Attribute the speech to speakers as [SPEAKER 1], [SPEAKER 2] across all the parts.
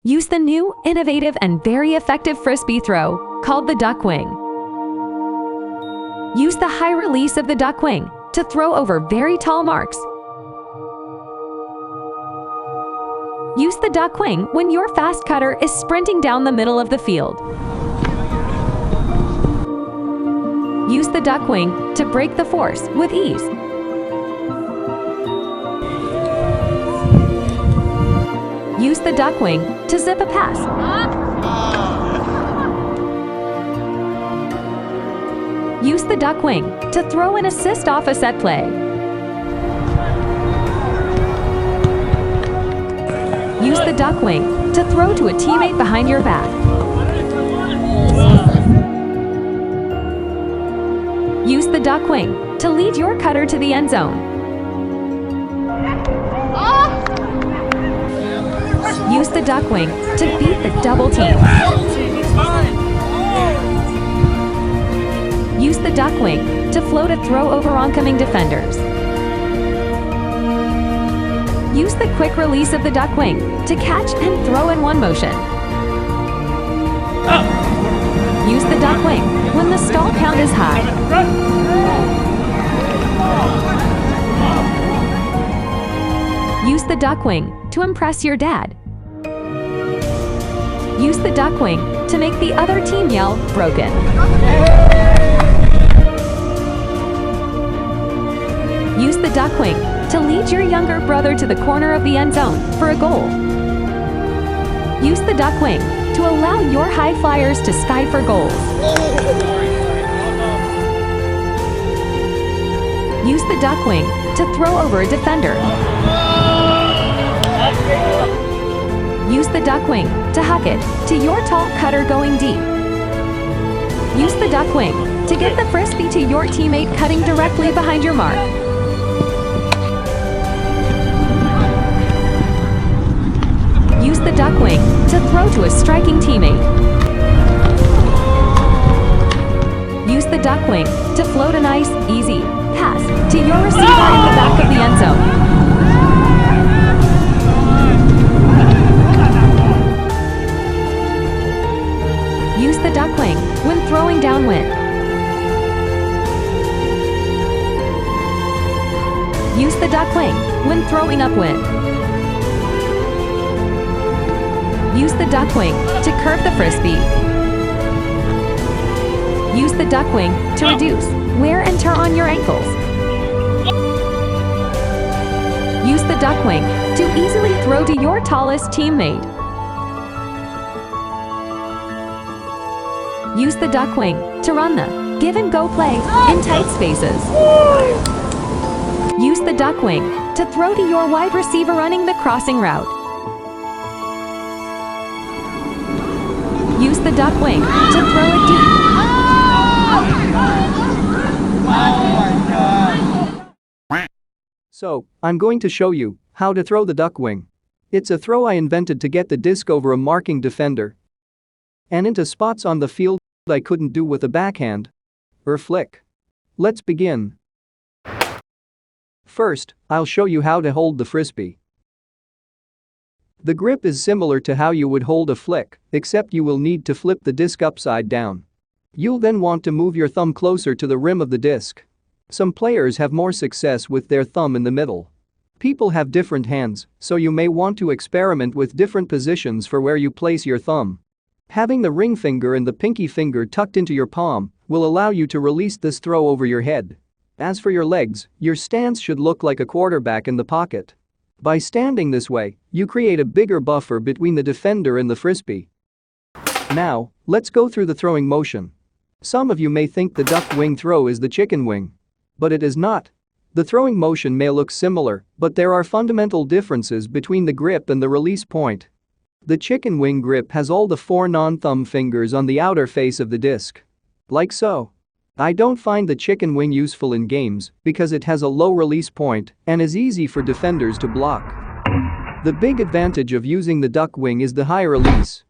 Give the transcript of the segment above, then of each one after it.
[SPEAKER 1] Use the new, innovative, and very effective Frisbee throw, called the duck wing. Use the high release of the duck wing to throw over very tall marks. Use the duck wing when your fast cutter is sprinting down the middle of the field. Use the duck wing to break the force with ease. Use the duck wing to zip a pass. Use the duck wing to throw an assist off a set play. Use the duck wing to throw to a teammate behind your back. Use the duck wing to lead your cutter to the end zone. Use the duck wing to beat the double team. Use the duck wing to float a throw over oncoming defenders. Use the quick release of the duck wing to catch and throw in one motion. Use the duck wing when the stall count is high. Use the duck wing to impress your dad. Use the duck wing to make the other team yell, "Broken." Use the duck wing to lead your younger brother to the corner of the end zone for a goal. Use the duck wing to allow your high flyers to sky for goals. Use the duck wing to throw over a defender. Use the duck wing to huck it to your tall cutter going deep. Use the duck wing to get the Frisbee to your teammate cutting directly behind your mark. Use the duck wing to throw to a striking teammate. Use the duck wing to float a nice, easy pass to your receiver in the back of the end zone. Use the duck wing when throwing downwind. Use the duck wing when throwing upwind. Use the duck wing to curve the Frisbee. Use the duck wing to reduce wear and tear on your ankles. Use the duck wing to easily throw to your tallest teammate. Use the duck wing to run the give and go play in tight spaces. Use the duck wing to throw to your wide receiver running the crossing route. Use the duck wing to throw it deep.
[SPEAKER 2] So, I'm going to show you how to throw the duck wing. It's a throw I invented to get the disc over a marking defender and into spots on the field I couldn't do with a backhand or flick. Let's begin. First, I'll show you how to hold the Frisbee. The grip is similar to how you would hold a flick, except you will need to flip the disc upside down. You'll then want to move your thumb closer to the rim of the disc. Some players have more success with their thumb in the middle. People have different hands, so you may want to experiment with different positions for where you place your thumb. Having the ring finger and the pinky finger tucked into your palm will allow you to release this throw over your head. As for your legs, your stance should look like a quarterback in the pocket. By standing this way, you create a bigger buffer between the defender and the Frisbee. Now, let's go through the throwing motion. Some of you may think the duck wing throw is the chicken wing. But it is not. The throwing motion may look similar, but there are fundamental differences between the grip and the release point. The chicken wing grip has all the 4 non-thumb fingers on the outer face of the disc. Like so. I don't find the chicken wing useful in games because it has a low release point and is easy for defenders to block. The big advantage of using the duck wing is the high release.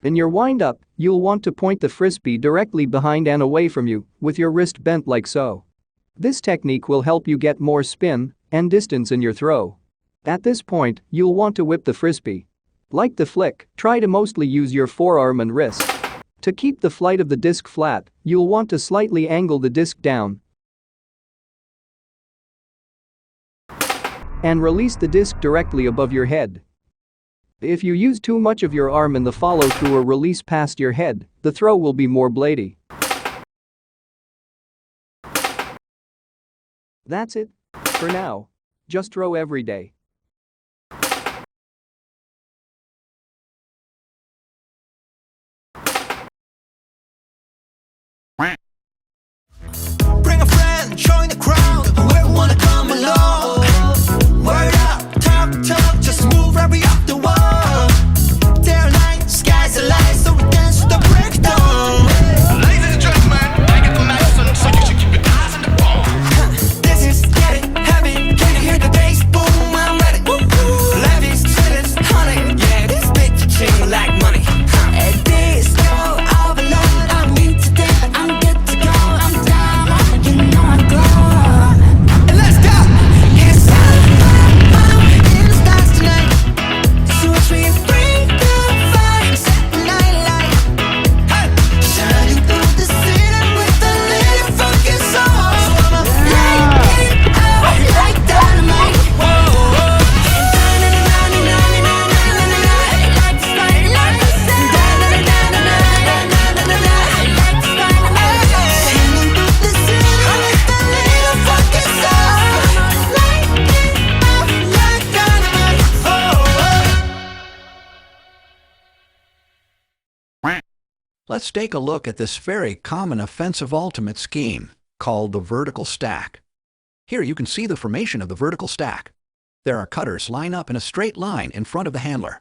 [SPEAKER 2] In your wind-up, you'll want to point the Frisbee directly behind and away from you, with your wrist bent like so. This technique will help you get more spin and distance in your throw. At this point, you'll want to whip the frisbee. Like the flick, try to mostly use your forearm and wrist. To keep the flight of the disc flat, you'll want to slightly angle the disc down and release the disc directly above your head. If you use too much of your arm in the follow-through or release past your head, the throw will be more bladey. That's it. For now. Just throw every day.
[SPEAKER 3] Bring a friend, join the crowd. Whoever wanna come along. Word up, talk, just move right up the wall. Day or night, sky's the limit, so we dance to the breakdown. Ladies and gentlemen, I get the lesson, so you should keep your eyes on the ball. This is getting heavy. Can you hear the bass? Boom, I'm ready. Levies, chillin', honey. Yeah, this bitch ching like money. At this go overload. I mean today, I'm good to go. I'm down, you know I'm gone. And let's go. It's time in the stars tonight. So as we bring the fire, set the night light. Hey, shining through the city with a little fucking soul. So I'ma light it up like dynamite.
[SPEAKER 4] Let's take a look at this very common offensive ultimate scheme called the vertical stack. Here you can see the formation of the vertical stack. There are cutters line up in a straight line in front of the handler.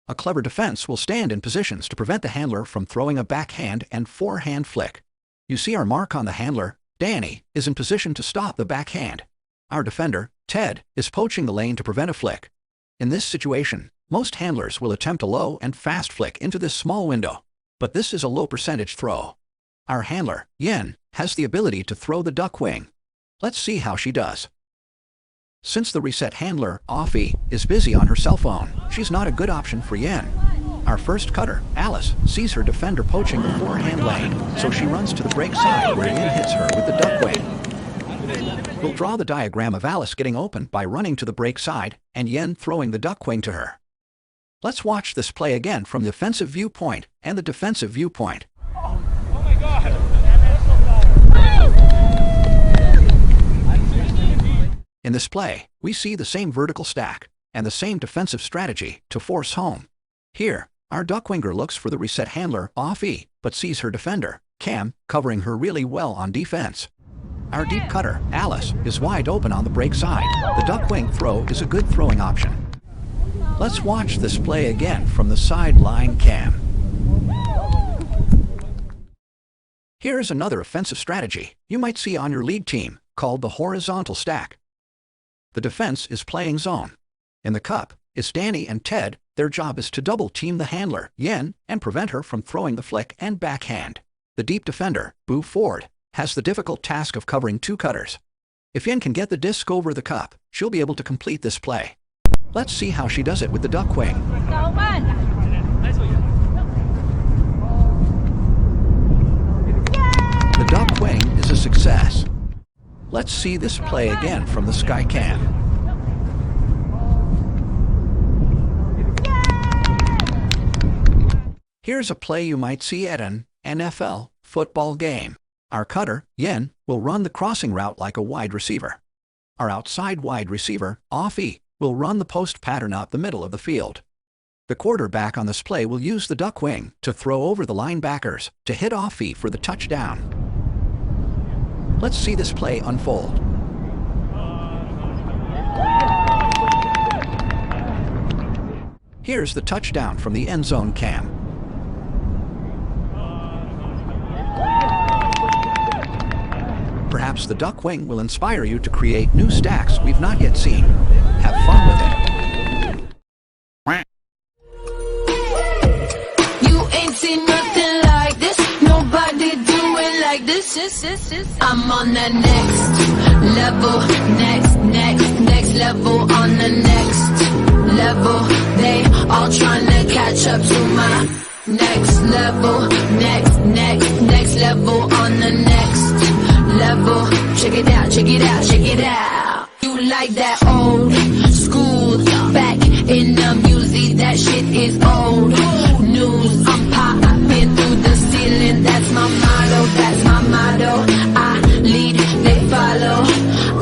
[SPEAKER 4] A clever defense will stand in positions to prevent the handler from throwing a backhand and forehand flick. You see our mark on the handler, Danny, is in position to stop the backhand. Our defender, Ted, is poaching the lane to prevent a flick. In this situation, most handlers will attempt a low and fast flick into this small window. But this is a low percentage throw. Our handler, Yen, has the ability to throw the duck wing. Let's see how she does. Since the reset handler, Offie, is busy on her cell phone, she's not a good option for Yen. Our first cutter, Alice, sees her defender poaching the forehand lane, so she runs to the break side where Yen hits her with the duck wing. We'll draw the diagram of Alice getting open by running to the break side and Yen throwing the duck wing to her. Let's watch this play again from the offensive viewpoint and the defensive viewpoint.
[SPEAKER 5] Oh my God!
[SPEAKER 4] In this play, we see the same vertical stack and the same defensive strategy to force home. Here, our duckwinger looks for the reset handler, Offie, but sees her defender, Cam, covering her really well on defense. Our deep cutter, Alice, is wide open on the break side. The duck wing throw is a good throwing option. Let's watch this play again from the sideline cam. Here's another offensive strategy you might see on your league team, called the horizontal stack. The defense is playing zone. In the cup is Danny and Ted. Their job is to double team the handler, Yen, and prevent her from throwing the flick and backhand. The deep defender, Boo Ford, has the difficult task of covering two cutters. If Yen can get the disc over the cup, she'll be able to complete this play. Let's see how she does it with the duck wing. The duck wing is a success. Let's see this play again from the sky cam. Here's a play you might see at an NFL football game. Our cutter, Yen, will run the crossing route like a wide receiver. Our outside wide receiver, Offie, will run the post pattern up the middle of the field. The quarterback on this play will use the duck wing to throw over the linebackers to hit Offie for the touchdown. Let's see this play unfold. Here's the touchdown from the end zone cam. Perhaps the duck wing will inspire you to create new stacks we've not yet seen. Have fun with it.
[SPEAKER 6] You ain't seen nothing like this. Nobody do it like this. I'm on that next level, next level, on the next level. They all trying to catch up to my next level. Next level, on the next level. Check it out, check it out, check it out. You like that old school, back in the music, that shit is old news. I'm popping through the ceiling, that's my motto, that's my motto. I lead, they follow.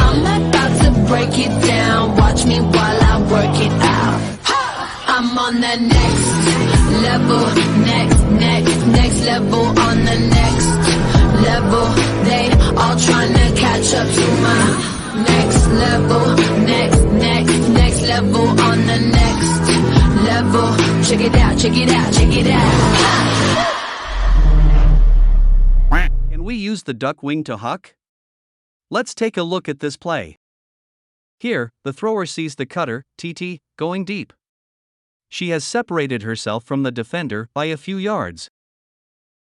[SPEAKER 6] I'm about to break it down, watch me while I work it out. I'm on the next level, next level, on the next level. They all trying to catch up to my next level, next level, on the next level. Check it out, check it out, check it out.
[SPEAKER 7] Can we use the duck wing to huck? Let's take a look at this play. Here, the thrower sees the cutter, TT, going deep. She has separated herself from the defender by a few yards.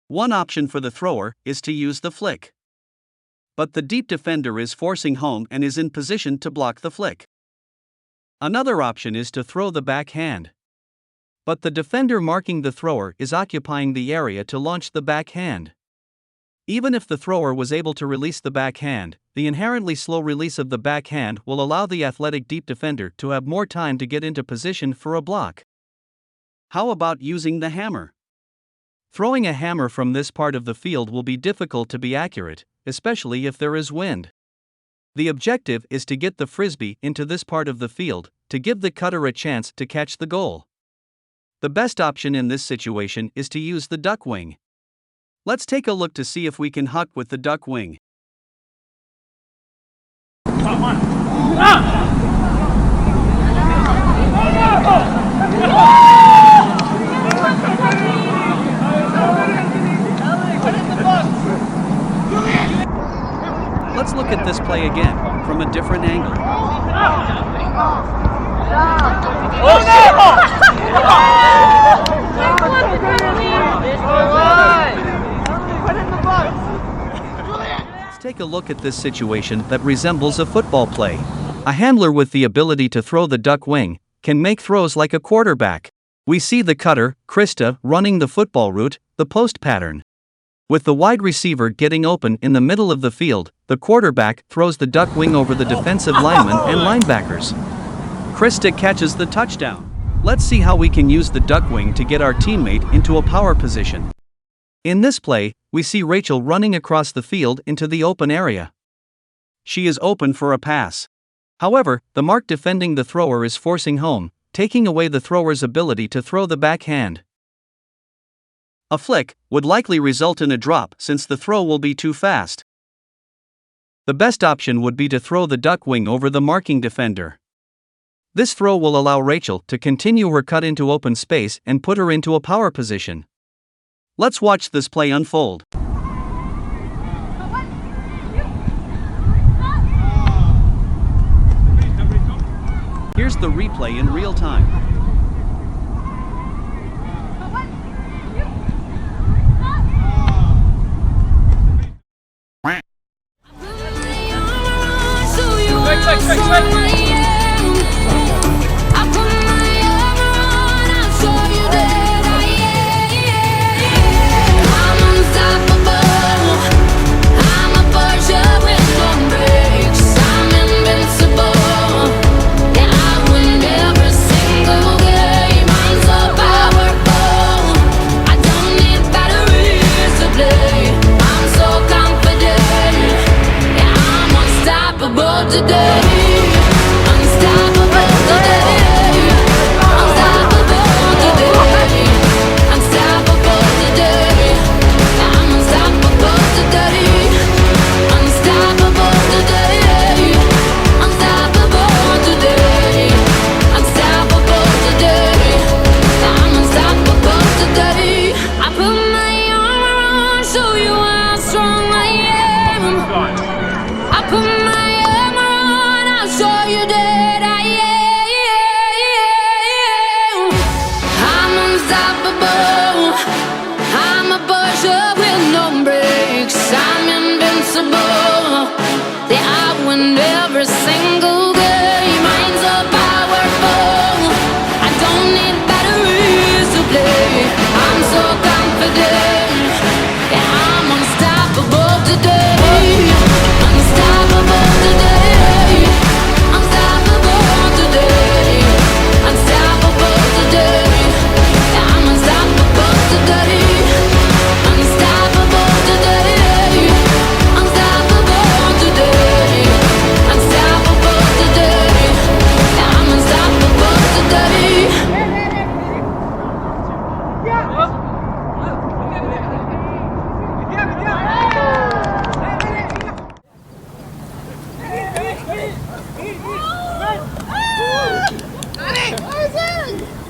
[SPEAKER 7] One option for the thrower is to use the flick. But the deep defender is forcing home and is in position to block the flick. Another option is to throw the backhand. But the defender marking the thrower is occupying the area to launch the backhand. Even if the thrower was able to release the backhand, the inherently slow release of the backhand will allow the athletic deep defender to have more time to get into position for a block. How about using the hammer? Throwing a hammer from this part of the field will be difficult to be accurate, especially if there is wind. The objective is to get the frisbee into this part of the field, to give the cutter a chance to catch the goal. The best option in this situation is to use the duck wing. Let's take a look to see if we can huck with the duck wing. Let's look at this play again, from a different angle. Let's take a look at this situation that resembles a football play. A handler with the ability to throw the duck wing can make throws like a quarterback. We see the cutter, Krista, running the football route, the post pattern. With the wide receiver getting open in the middle of the field, the quarterback throws the duck wing over the defensive linemen and linebackers. Krista catches the touchdown. Let's see how we can use the duck wing to get our teammate into a power position. In this play, we see Rachel running across the field into the open area. She is open for a pass. However, the mark defending the thrower is forcing home, taking away the thrower's ability to throw the backhand. A flick would likely result in a drop since the throw will be too fast. The best option would be to throw the duck wing over the marking defender. This throw will allow Rachel to continue her cut into open space and put her into a power position. Let's watch this play unfold. Here's the replay in real time.
[SPEAKER 6] I'm invincible. Yeah, I win every single game.
[SPEAKER 5] Nice!